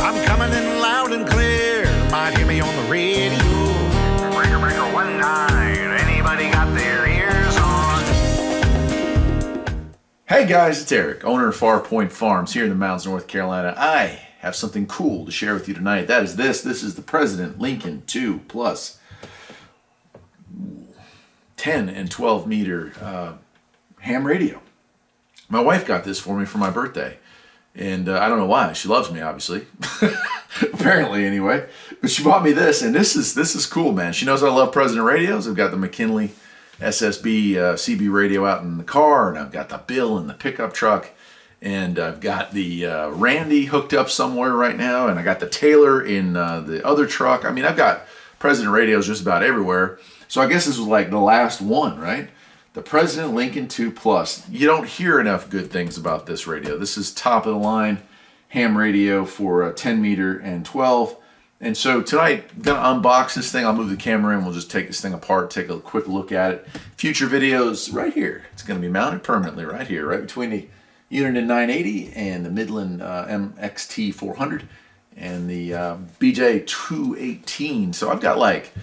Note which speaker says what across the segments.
Speaker 1: I'm coming in loud and clear. Might hear me on the radio. Breaker, breaker, 1-9. Anybody got their ears on?
Speaker 2: Hey guys, it's Eric, owner of Farpoint Farms here in the mountains of North Carolina. I have something cool to share with you tonight. That is this. This is the President Lincoln 2 Plus 10 and 12 meter ham radio. My wife got this for me for my birthday. And I don't know why. She loves me, obviously. Apparently, anyway. But she bought me this, and this is cool, man. She knows I love President radios. I've got the McKinley SSB CB radio out in the car, and I've got the Bill in the pickup truck, and I've got the Randy hooked up somewhere right now, and I got the Taylor in the other truck. I mean, I've got President radios just about everywhere. So I guess this was like the last one, right? The President Lincoln 2 Plus. You don't hear enough good things about this radio. This is top of the line ham radio for 10 meter and 12. And so tonight, I'm gonna unbox this thing. I'll move the camera in. We'll just take this thing apart, take a quick look at it. Future videos right here. It's gonna be mounted permanently right here, right between the Unitited 980 and the Midland MXT 400 and the BJ 218. So I've got like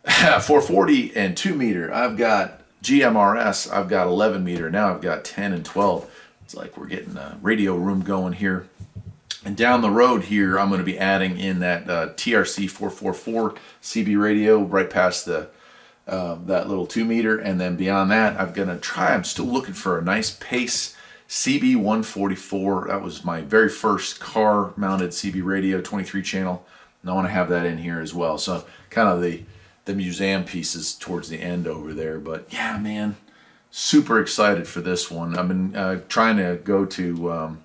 Speaker 2: 440 and 2 meter. I've got GMRS. I've got 11 meter. Now I've got 10 and 12. It's like we're getting a radio room going here. And down the road here, I'm going to be adding in that TRC 444 CB radio right past the that little 2 meter. And then beyond that, I'm still looking for a nice Pace CB 144. That was my very first car mounted CB radio, 23 channel. And I want to have that in here as well. So kind of the museum pieces towards the end over there. But yeah, man, super excited for this one. I've been trying to go to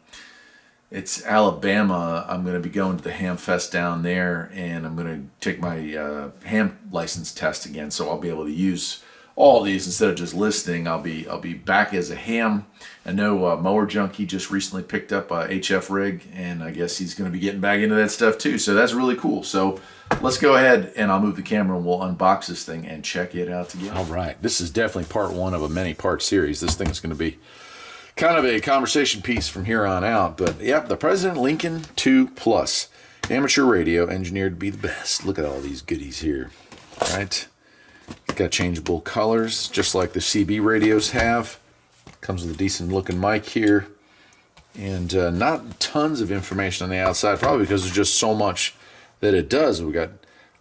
Speaker 2: it's Alabama. I'm going to be going to the Ham Fest down there, and I'm going to take my ham license test again, so I'll be able to use all these instead of just listening. I'll be back as a ham. I know Mower Junkie just recently picked up a HF rig, and I guess he's going to be getting back into that stuff too, so that's really cool. So let's go ahead, and I'll move the camera, and we'll unbox this thing and check it out together. All right, this is definitely part one of a many-part series. This thing is going to be kind of a conversation piece from here on out. But yep, the President Lincoln 2 Plus amateur radio engineered to be the best. Look at all these goodies here, right? It's got changeable colors, just like the CB radios have. Comes with a decent looking mic here, and not tons of information on the outside, probably because there's just so much that it does. We've got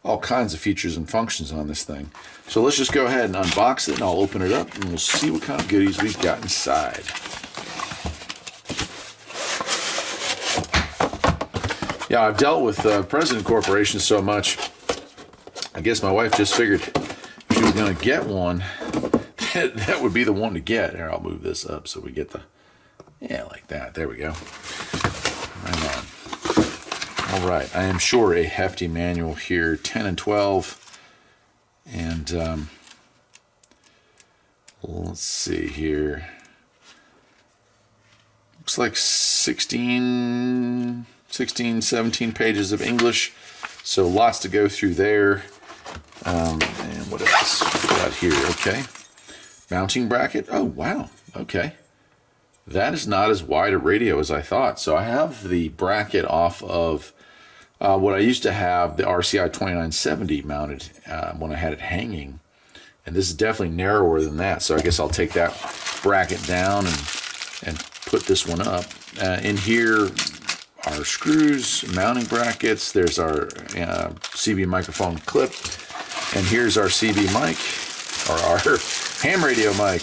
Speaker 2: all kinds of features and functions on this thing. So let's just go ahead and unbox it, and I'll open it up, and we'll see what kind of goodies we've got inside. Yeah, I've dealt with President Corporation so much, I guess my wife just figured if she was going to get one, that would be the one to get. Here, I'll move this up so we get the, yeah, like that. There we go. Right on. All right, I am sure a Hefty Manual here, 10 and 12. And let's see here. Looks like 16, 17 pages of English. So lots to go through there. And what else we got here? Okay. Mounting bracket. Oh, wow. Okay. That is not as wide a radio as I thought. So I have the bracket off of what I used to have, the RCI 2970 mounted when I had it hanging. And this is definitely narrower than that. So I guess I'll take that bracket down and put this one up. In here are screws, mounting brackets. There's our CB microphone clip. And here's our CB mic, or our ham radio mic.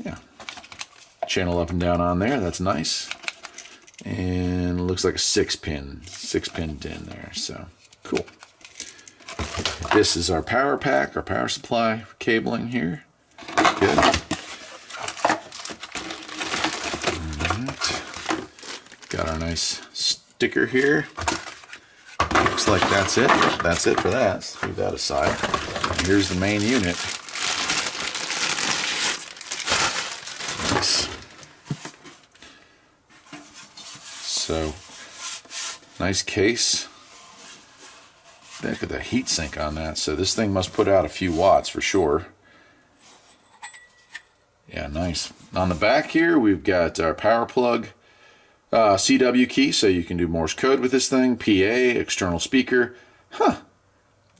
Speaker 2: Yeah. Channel up and down on there. That's nice. And it looks like a 6-pin in there. So cool. This is our power pack, our power supply cabling here. Good. Alright. Got our nice sticker here. Looks like that's it. That's it for that. Let's leave that aside. And here's the main unit. Nice. So, nice case. Look at the heat sink on that. So this thing must put out a few watts for sure. Yeah, nice. On the back here, we've got our power plug, CW key, so you can do Morse code with this thing. PA, external speaker. A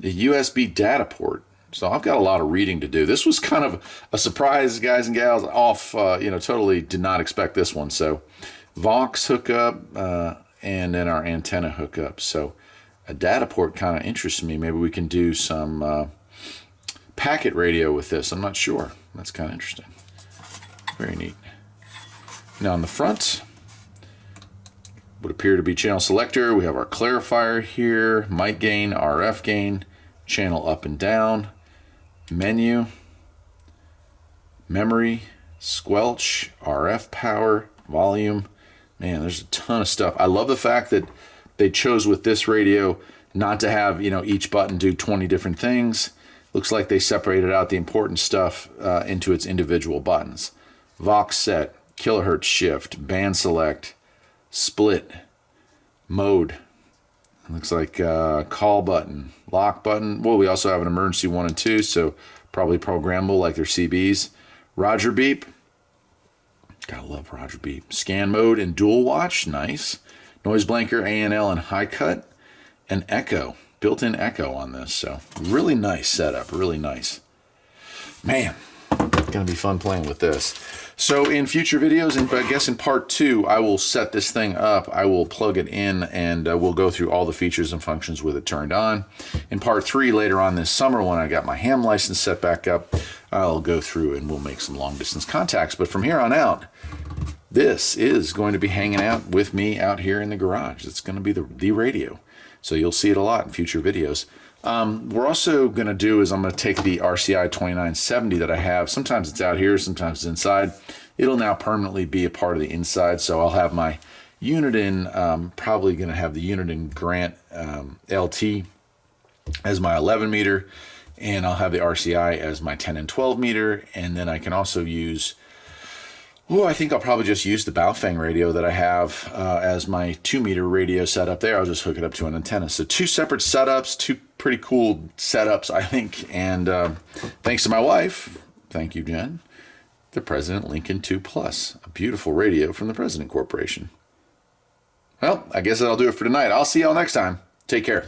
Speaker 2: USB data port. So I've got a lot of reading to do. This was kind of a surprise, guys and gals. Totally did not expect this one. So Vox hookup, and then our antenna hookup. So a data port kind of interests me. Maybe we can do some packet radio with this. I'm not sure. That's kind of interesting. Very neat. Now on the front, would appear to be channel selector. We have our clarifier here, mic gain, RF gain, channel up and down, menu, memory, squelch, RF power, volume. Man, there's a ton of stuff. I love the fact that they chose with this radio not to have, each button do 20 different things. Looks like they separated out the important stuff into its individual buttons. Vox set, kilohertz shift, band select, split, mode. Looks like call button, lock button. Well, we also have an emergency 1 and 2, so probably programmable like their CBs. Roger beep. Gotta love Roger beep. Scan mode and dual watch, nice. Noise blanker, ANL and high cut, and echo, built-in echo on this. So really nice setup, really nice. Man, gonna be fun playing with this. So in future videos, and I guess in part 2, I will set this thing up. I will plug it in, and we'll go through all the features and functions with it turned on. In part 3, later on this summer, when I got my ham license set back up, I'll go through and we'll make some long distance contacts. But from here on out, this is going to be hanging out with me out here in the garage. It's going to be the radio. So you'll see it a lot in future videos. We're also going to do is I'm going to take the RCI 2970 that I have. Sometimes it's out here, sometimes it's inside. It'll now permanently be a part of the inside. So I'll have my Uniden, probably going to have the Uniden Grant LT as my 11 meter. And I'll have the RCI as my 10 and 12 meter. And then I can also use, I think I'll probably just use the Baofeng radio that I have as my 2 meter radio setup there. I'll just hook it up to an antenna. So 2 separate setups, 2 pretty cool setups, I think. And thanks to my wife, thank you, Jen, the President Lincoln 2 Plus, a beautiful radio from the President Corporation. Well, I guess that'll do it for tonight. I'll see y'all next time. Take care.